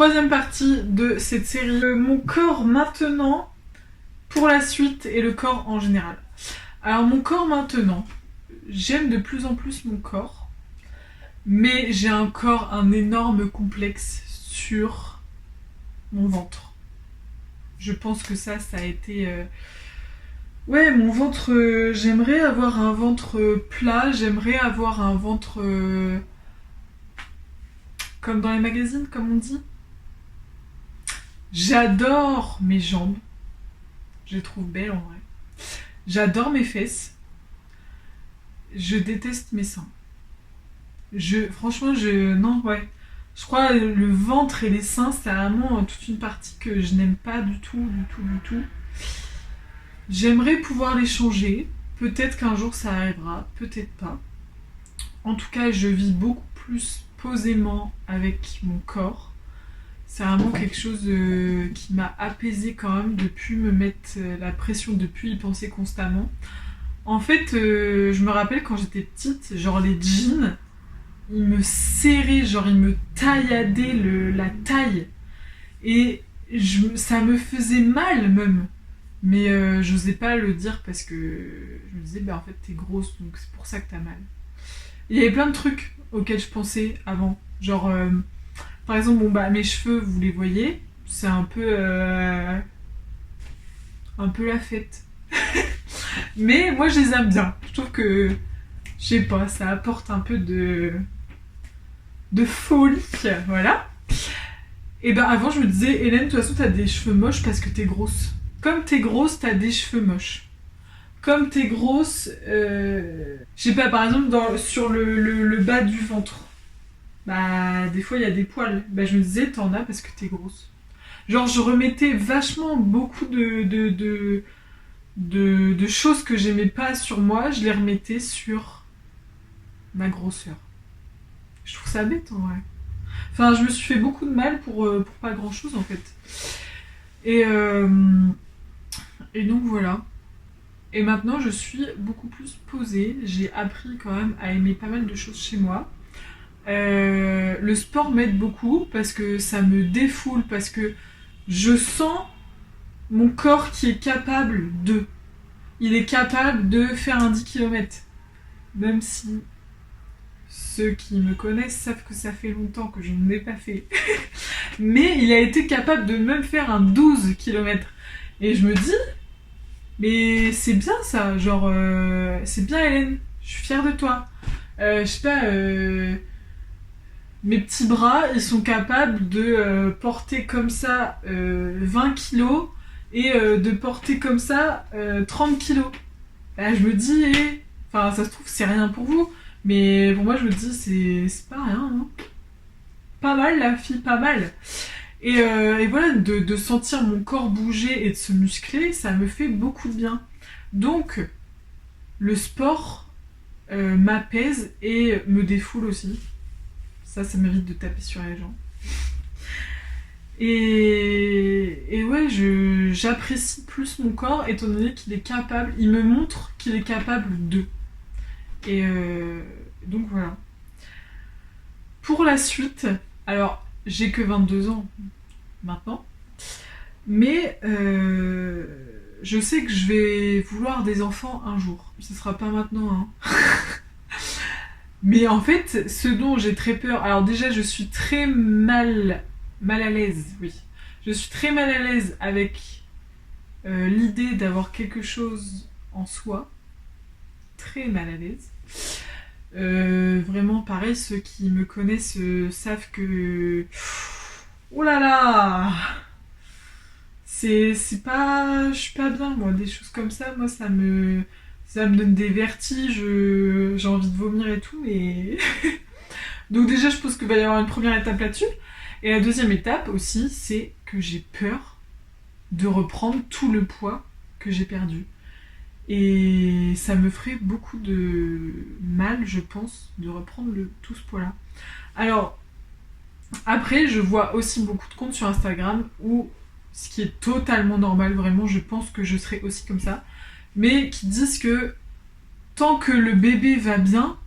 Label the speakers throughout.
Speaker 1: Troisième partie de cette série. Mon corps maintenant, pour la suite, et le corps en général. Alors mon corps maintenant, j'aime de plus en plus mon corps, mais j'ai encore un énorme complexe sur mon ventre. Je pense que ça a été... Ouais, mon ventre, j'aimerais avoir un ventre plat, j'aimerais avoir un ventre... comme dans les magazines, comme on dit. J'adore mes jambes. Je les trouve belles en vrai. J'adore mes fesses. Je déteste mes seins. Franchement, non, ouais. Je crois le ventre et les seins, c'est vraiment toute une partie que je n'aime pas du tout. J'aimerais pouvoir les changer. Peut-être qu'un jour ça arrivera, peut-être pas. En tout cas, je vis beaucoup plus posément avec mon corps. C'est vraiment quelque chose qui m'a apaisée quand même, de plus me mettre la pression, de plus y penser constamment. En fait, je me rappelle quand j'étais petite, genre les jeans, ils me serraient, genre ils me tailladaient la taille. Et ça me faisait mal même. Mais j'osais pas le dire parce que je me disais, bah en fait t'es grosse, donc c'est pour ça que t'as mal. Il y avait plein de trucs auxquels je pensais avant. Genre, par exemple, mes cheveux, vous les voyez, c'est un peu la fête. Mais moi, je les aime bien. Je trouve que, je sais pas, ça apporte un peu de folie, voilà. Et avant, je me disais, Hélène, de toute façon, t'as des cheveux moches parce que t'es grosse. Comme t'es grosse, t'as des cheveux moches. Comme t'es grosse, je sais pas, par exemple, sur le bas du ventre. Des fois il y a des poils. Je me disais, t'en as parce que t'es grosse. Genre, je remettais vachement beaucoup de choses que j'aimais pas sur moi, je les remettais sur ma grosseur. Je trouve ça bête en vrai. Enfin, je me suis fait beaucoup de mal pour pas grand chose en fait. Et donc voilà. Et maintenant, je suis beaucoup plus posée. J'ai appris quand même à aimer pas mal de choses chez moi. Le sport m'aide beaucoup parce que ça me défoule, parce que je sens mon corps qui est capable de. Il est capable de faire un 10 km. Même si ceux qui me connaissent savent que ça fait longtemps que je ne l'ai pas fait. Mais il a été capable de même faire un 12 km. Et je me dis, mais c'est bien ça, genre, c'est bien Hélène, je suis fière de toi. Je sais pas, mes petits bras, ils sont capables de porter comme ça 20 kilos et de porter comme ça 30 kilos. Là, je me dis, enfin, ça se trouve, c'est rien pour vous, mais pour moi, je me dis, c'est pas rien, hein. Pas mal, la fille, pas mal. Et voilà, de sentir mon corps bouger et de se muscler, ça me fait beaucoup de bien. Donc, le sport m'apaise et me défoule aussi. Ça m'évite de taper sur les gens. Et ouais, j'apprécie plus mon corps étant donné qu'il est capable, il me montre qu'il est capable de. Et donc voilà. Pour la suite, alors j'ai que 22 ans maintenant, mais je sais que je vais vouloir des enfants un jour. Ce sera pas maintenant, hein. Mais en fait, ce dont j'ai très peur... Alors déjà, je suis très mal à l'aise, oui. Je suis très mal à l'aise avec l'idée d'avoir quelque chose en soi. Très mal à l'aise. Vraiment, pareil, ceux qui me connaissent savent que... Oh là là! C'est pas... Je suis pas bien, moi. Des choses comme ça, moi, ça me donne des vertiges, j'ai envie de vomir et tout, mais... Donc déjà, je pense qu'il va y avoir une première étape là-dessus. Et la deuxième étape aussi, c'est que j'ai peur de reprendre tout le poids que j'ai perdu. Et ça me ferait beaucoup de mal, je pense, de reprendre tout ce poids-là. Alors, après, je vois aussi beaucoup de comptes sur Instagram où, ce qui est totalement normal, vraiment, je pense que je serais aussi comme ça, mais qui disent que tant que le bébé va bien,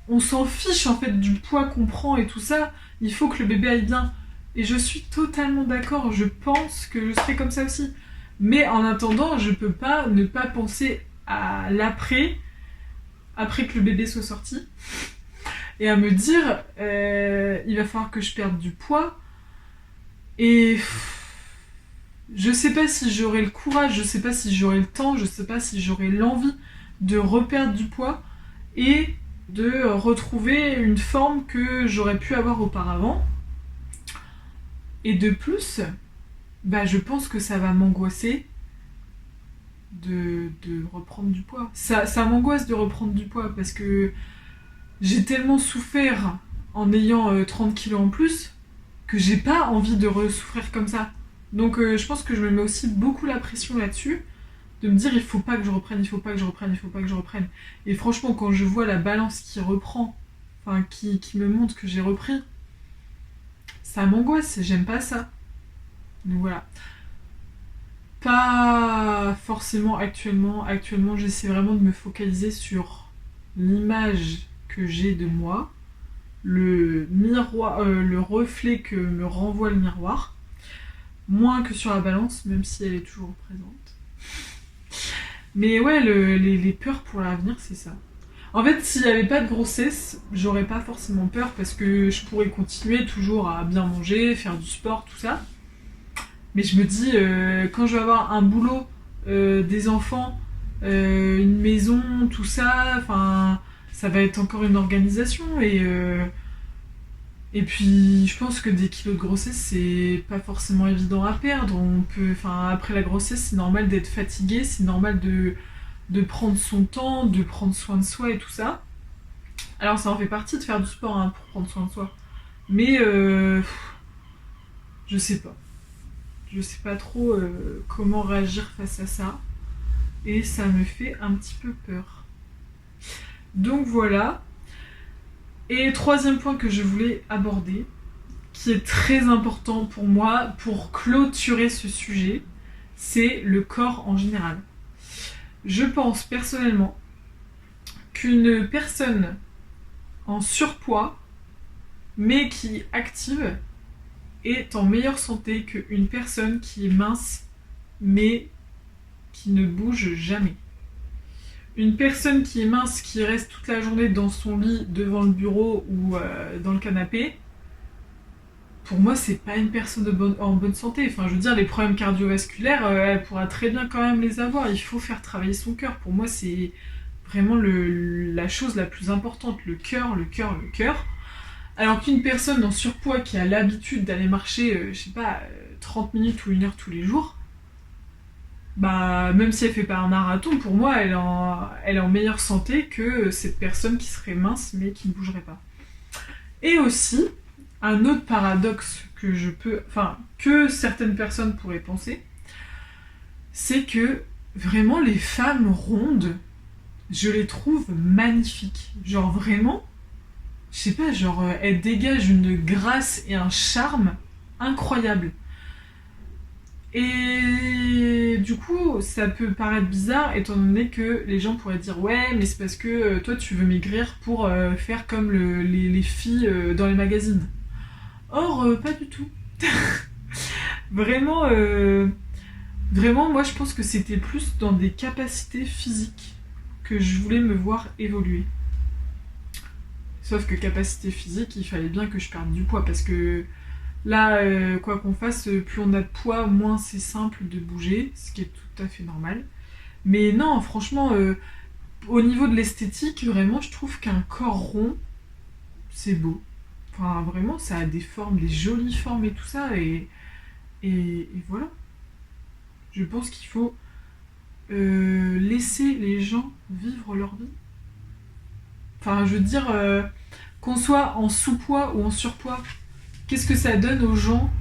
Speaker 1: on s'en fiche en fait du poids qu'on prend et tout ça, il faut que le bébé aille bien. Et je suis totalement d'accord, je pense que je serai comme ça aussi. Mais en attendant, je peux pas ne pas penser à l'après, après que le bébé soit sorti, et à me dire, il va falloir que je perde du poids. Et je sais pas si j'aurai le courage, je sais pas si j'aurai le temps, je sais pas si j'aurai l'envie de reperdre du poids et de retrouver une forme que j'aurais pu avoir auparavant. Et de plus, bah je pense que ça va m'angoisser de reprendre du poids. Ça m'angoisse de reprendre du poids parce que j'ai tellement souffert en ayant 30 kilos en plus que j'ai pas envie de ressouffrir comme ça. Donc je pense que je me mets aussi beaucoup la pression là-dessus, de me dire il faut pas que je reprenne, il faut pas que je reprenne, il faut pas que je reprenne. Et franchement, quand je vois la balance qui reprend, enfin qui me montre que j'ai repris, ça m'angoisse, j'aime pas ça. Donc voilà. Pas forcément actuellement. Actuellement, j'essaie vraiment de me focaliser sur l'image que j'ai de moi, le miroir, le reflet que me renvoie le miroir, moins que sur la balance, même si elle est toujours présente. Mais ouais, les peurs pour l'avenir, c'est ça. En fait, s'il n'y avait pas de grossesse, j'aurais pas forcément peur parce que je pourrais continuer toujours à bien manger, faire du sport, tout ça. Mais je me dis, quand je vais avoir un boulot, des enfants, une maison, tout ça, enfin, ça va être encore une organisation. Et puis, je pense que des kilos de grossesse, c'est pas forcément évident à perdre. On peut, enfin, après la grossesse, c'est normal d'être fatigué, c'est normal de prendre son temps, de prendre soin de soi et tout ça. Alors, ça en fait partie de faire du sport hein, pour prendre soin de soi. Mais, je sais pas. Je sais pas trop comment réagir face à ça. Et ça me fait un petit peu peur. Donc voilà. Et troisième point que je voulais aborder, qui est très important pour moi pour clôturer ce sujet, c'est le corps en général. Je pense personnellement qu'une personne en surpoids, mais qui est active, est en meilleure santé qu'une personne qui est mince, mais qui ne bouge jamais. Une personne qui est mince, qui reste toute la journée dans son lit, devant le bureau ou dans le canapé, pour moi, c'est pas une personne en bonne santé. Enfin, je veux dire, les problèmes cardiovasculaires, elle pourra très bien quand même les avoir. Il faut faire travailler son cœur. Pour moi, c'est vraiment la chose la plus importante. Le cœur, le cœur, le cœur. Alors qu'une personne en surpoids qui a l'habitude d'aller marcher, je sais pas, 30 minutes ou 1 heure tous les jours, bah, même si elle fait pas un marathon, pour moi, elle est en meilleure santé que cette personne qui serait mince mais qui ne bougerait pas. Et aussi, un autre paradoxe que certaines personnes pourraient penser, c'est que vraiment les femmes rondes, je les trouve magnifiques. Genre vraiment, je sais pas, genre elles dégagent une grâce et un charme incroyables. Et du coup, ça peut paraître bizarre étant donné que les gens pourraient dire ouais, mais c'est parce que toi tu veux maigrir pour faire comme les filles dans les magazines. Or, pas du tout. Vraiment, vraiment, moi je pense que c'était plus dans des capacités physiques que je voulais me voir évoluer. Sauf que capacité physique, il fallait bien que je perde du poids parce que là, quoi qu'on fasse, plus on a de poids, moins c'est simple de bouger, ce qui est tout à fait normal. Mais non, franchement, au niveau de l'esthétique, vraiment, je trouve qu'un corps rond, c'est beau. Enfin, vraiment, ça a des formes, des jolies formes et tout ça, et voilà. Je pense qu'il faut laisser les gens vivre leur vie. Enfin, je veux dire, qu'on soit en sous-poids ou en surpoids, qu'est-ce que ça donne aux gens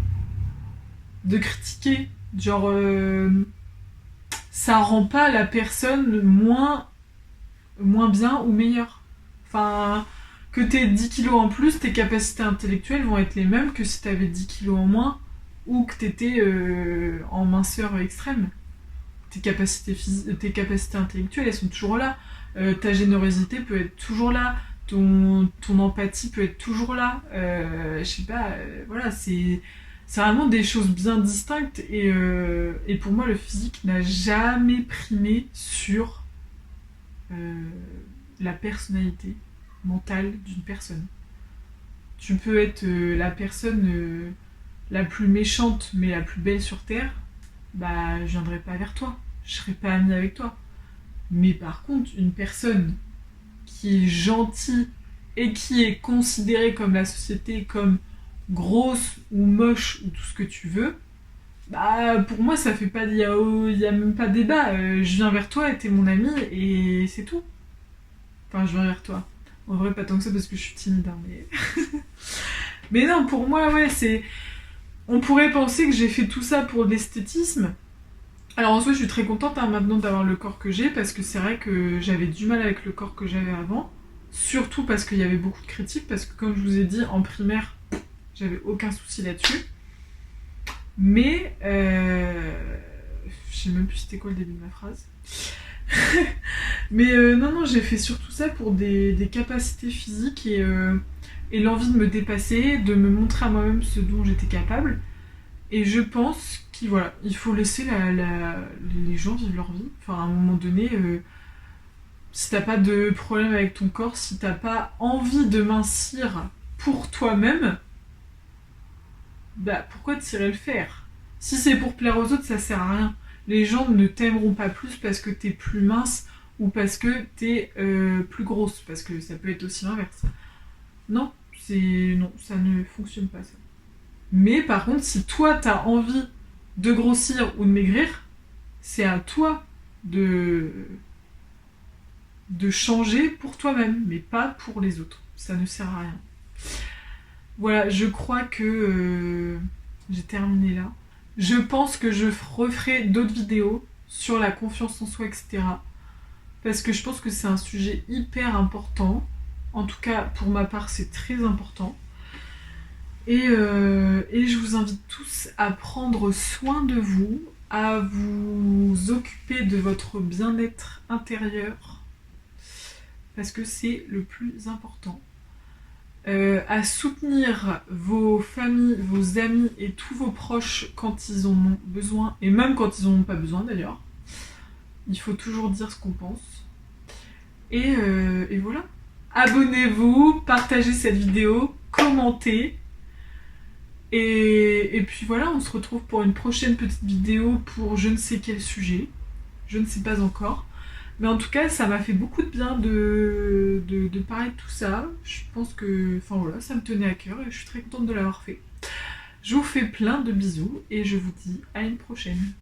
Speaker 1: de critiquer? Genre, ça rend pas la personne moins bien ou meilleure. Enfin, que t'aies 10 kilos en plus, tes capacités intellectuelles vont être les mêmes que si t'avais 10 kilos en moins ou que t'étais en minceur extrême. Tes capacités intellectuelles, elles sont toujours là. Ta générosité peut être toujours là. ton empathie peut être toujours là. Je sais pas, voilà, c'est vraiment des choses bien distinctes. Et pour moi, le physique n'a jamais primé sur euh, la personnalité mentale d'une personne. Tu peux être la personne la plus méchante mais la plus belle sur Terre, bah je viendrai pas vers toi, je serai pas amie avec toi. Mais par contre, une personne qui est gentille et qui est considérée comme la société comme grosse ou moche ou tout ce que tu veux, bah pour moi ça fait pas, y a même pas débat. Je viens vers toi et t'es mon ami et c'est tout. Enfin, je viens vers toi. En vrai, pas tant que ça parce que je suis timide, hein, mais... mais non, pour moi, ouais, c'est... On pourrait penser que j'ai fait tout ça pour l'esthétisme. Alors en soi, je suis très contente hein, maintenant d'avoir le corps que j'ai parce que c'est vrai que j'avais du mal avec le corps que j'avais avant. Surtout parce qu'il y avait beaucoup de critiques, parce que comme je vous ai dit, en primaire, j'avais aucun souci là-dessus. Mais... Je sais même plus c'était quoi le début de ma phrase. Mais non, non, j'ai fait surtout ça pour des capacités physiques et l'envie de me dépasser, de me montrer à moi-même ce dont j'étais capable. Et je pense qu'il voilà, il faut laisser les gens vivre leur vie. Enfin, à un moment donné, si t'as pas de problème avec ton corps, si t'as pas envie de mincir pour toi-même, bah pourquoi t'irais le faire? Si c'est pour plaire aux autres, ça sert à rien. Les gens ne t'aimeront pas plus parce que t'es plus mince ou parce que t'es plus grosse, parce que ça peut être aussi l'inverse. Non, non, ça ne fonctionne pas ça. Mais par contre, si toi t'as envie de grossir ou de maigrir, c'est à toi de changer pour toi-même, mais pas pour les autres. Ça ne sert à rien. Voilà, je crois que j'ai terminé là. Je pense que je referai d'autres vidéos sur la confiance en soi, etc. Parce que je pense que c'est un sujet hyper important. En tout cas, pour ma part, c'est très important. Et je vous invite tous à prendre soin de vous, à vous occuper de votre bien-être intérieur, parce que c'est le plus important. À soutenir vos familles, vos amis et tous vos proches quand ils en ont besoin, et même quand ils n'en ont pas besoin d'ailleurs. Il faut toujours dire ce qu'on pense. Et voilà. Abonnez-vous, partagez cette vidéo, commentez. Et puis voilà, on se retrouve pour une prochaine petite vidéo pour je ne sais quel sujet. Je ne sais pas encore. Mais en tout cas, ça m'a fait beaucoup de bien de parler de tout ça. Je pense que, enfin voilà, ça me tenait à cœur et je suis très contente de l'avoir fait. Je vous fais plein de bisous et je vous dis à une prochaine.